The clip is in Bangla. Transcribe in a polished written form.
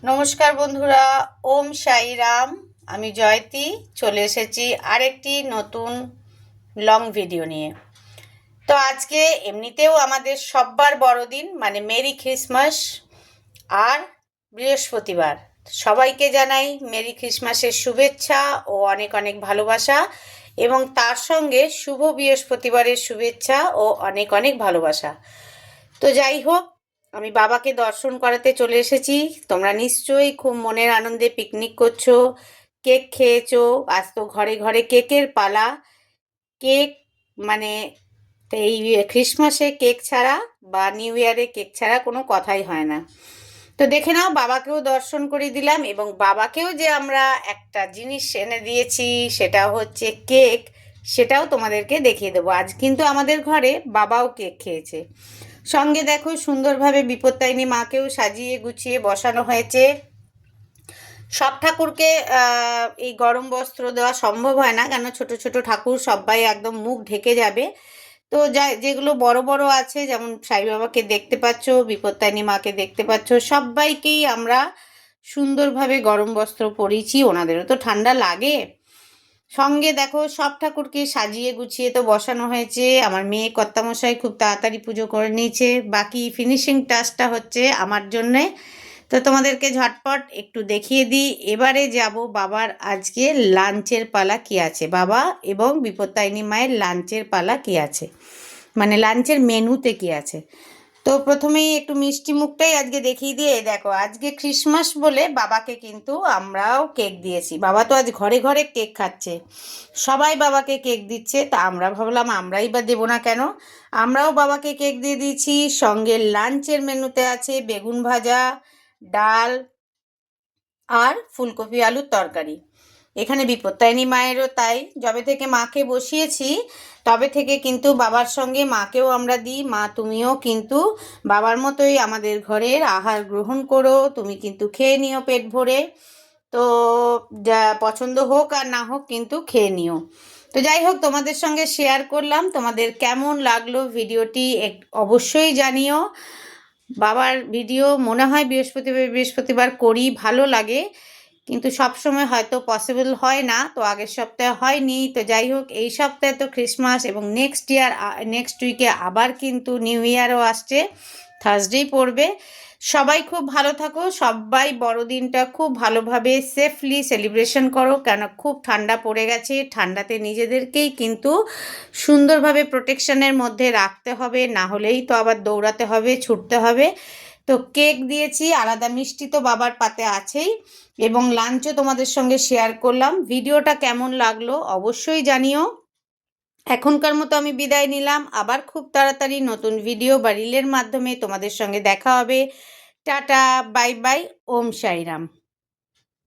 নমস্কার বন্ধুরা, ওম সাইরাম। আমি জয়তী চলে এসেছি আরেকটি নতুন লং ভিডিও নিয়ে। তো আজকে এমনিতেও আমাদের সব্বার বড়দিন, মানে মেরি ক্রিসমাস আর বৃহস্পতিবার। সবাইকে জানাই মেরি ক্রিসমাসের শুভেচ্ছা ও অনেক অনেক ভালোবাসা, এবং তার সঙ্গে শুভ বৃহস্পতিবারের শুভেচ্ছা ও অনেক অনেক ভালোবাসা। তো যাই হোক, আমি বাবাকে দর্শন করাতে চলে এসেছি। তোমরা নিশ্চয়ই খুব মনের আনন্দে পিকনিক করছো, কেক খেয়েছো। আজ তো ঘরে ঘরে কেকের পালা। কেক মানে এই ক্রিসমাসে কেক ছাড়া বা নিউ ইয়ারে কেক ছাড়া কোনো কথাই হয় না। তো দেখে নাও, বাবাকেও দর্শন করে দিলাম, এবং বাবাকেও যে আমরা একটা জিনিস এনে দিয়েছি সেটা হচ্ছে কেক, সেটাও তোমাদেরকে দেখিয়ে দেবো। আজ কিন্তু আমাদের ঘরে বাবাও কেক খেয়েছে। সঙ্গে দেখো সুন্দরভাবে বিপত্তারিণী মাকেও সাজিয়ে গুছিয়ে বসানো হয়েছে। সব ঠাকুরকে এই গরম বস্ত্র দেওয়া সম্ভব হয় না, কেন ছোট ছোট ঠাকুর সবাই একদম মুখ ঢেকে যাবে। তো যেগুলো বড় বড় আছে, যেমন সাই বাবাকে দেখতে পাচ্ছ, বিপত্তারিণী মাকে দেখতে পাচ্ছ, সবাইকেই আমরা সুন্দরভাবে গরম বস্ত্র পরিয়েছি। ওনাদেরও তো ঠান্ডা লাগে। সঙ্গে দেখো সব ঠাকুরকে সাজিয়ে গুছিয়ে তো বসানো হয়েছে। আমার মেয়ে কর্তামশাই খুব তাড়াতাড়ি পুজো করে নিয়েছে, বাকি ফিনিশিং টাচটা হচ্ছে আমার জন্যে। তো তোমাদেরকে ঝটপট একটু দেখিয়ে দিই। এবারে যাব বাবার আজকে লাঞ্চের পালা কি আছে, বাবা এবং বিপত্তারিণী মায়ের লাঞ্চের পালা কি আছে, মানে লাঞ্চের মেনুতে কি আছে। তো প্রথমেই একটু মিষ্টি মুখটাই আজকে দেখিয়ে দিয়ে, দেখো আজকে ক্রিসমাস বলে বাবাকে কিন্তু আমরাও কেক দিয়েছি। বাবা তো আজ ঘরে ঘরে কেক খাচ্ছে, সবাই বাবাকে কেক দিচ্ছে, তা আমরা ভাবলাম আমরাই বা দেবো না কেন। আমরাও বাবাকে কেক দিয়ে দিয়েছি। সঙ্গে লাঞ্চের মেনুতে আছে বেগুন ভাজা, ডাল আর ফুলকপি আলুর তরকারি। এখানে বিপত্তারিণী মায়েরও তাই, যবে থেকে মাকে বসিয়েছি তবে থেকে কিন্তু বাবার সঙ্গে মাকেও আমরা দিই। মা, তুমিও কিন্তু বাবার মতোই আমাদের ঘরের আহার গ্রহণ করো, তুমি কিন্তু খেয়ে নিও পেট ভরে। তো যা পছন্দ হোক আর না হোক কিন্তু খেয়ে নিও। তো যাই হোক, তোমাদের সঙ্গে শেয়ার করলাম। তোমাদের কেমন লাগলো ভিডিওটি অবশ্যই জানিও। বাবার ভিডিও মনে হয় বৃহস্পতিবার করি, ভালো লাগে, কিন্তু সব সময় হয়তো পসিবল হয় না। তো আগের সপ্তাহে হয়নি। তো যাই হোক, এই সপ্তাহে তো ক্রিসমাস, এবং নেক্সট উইকে আবার কিন্তু নিউ ইয়ারও আসছে, থার্সডেই পড়বে। সবাই খুব ভালো থাকো, সবাই বড়দিনটা খুব ভালোভাবে সেফলি সেলিব্রেশন করো, কেন খুব ঠান্ডা পড়ে গেছে। ঠান্ডাতে নিজেদেরকেই কিন্তু সুন্দরভাবে প্রোটেকশনের মধ্যে রাখতে হবে, না হলেই তো আবার দৌড়াতে হবে, ছুটতে হবে। তো কেক দিয়েছি, আলাদা মিষ্টি তো বাবার পাতে আছেই, এবং লাঞ্চও তোমাদের সঙ্গে শেয়ার করলাম। ভিডিওটা কেমন লাগলো অবশ্যই জানিও। এখনকার মতো আমি বিদায় নিলাম, আবার খুব তাড়াতাড়ি নতুন ভিডিও বা রিলের মাধ্যমে তোমাদের সঙ্গে দেখা হবে। টাটা, বাই বাই, ওম সাইরাম।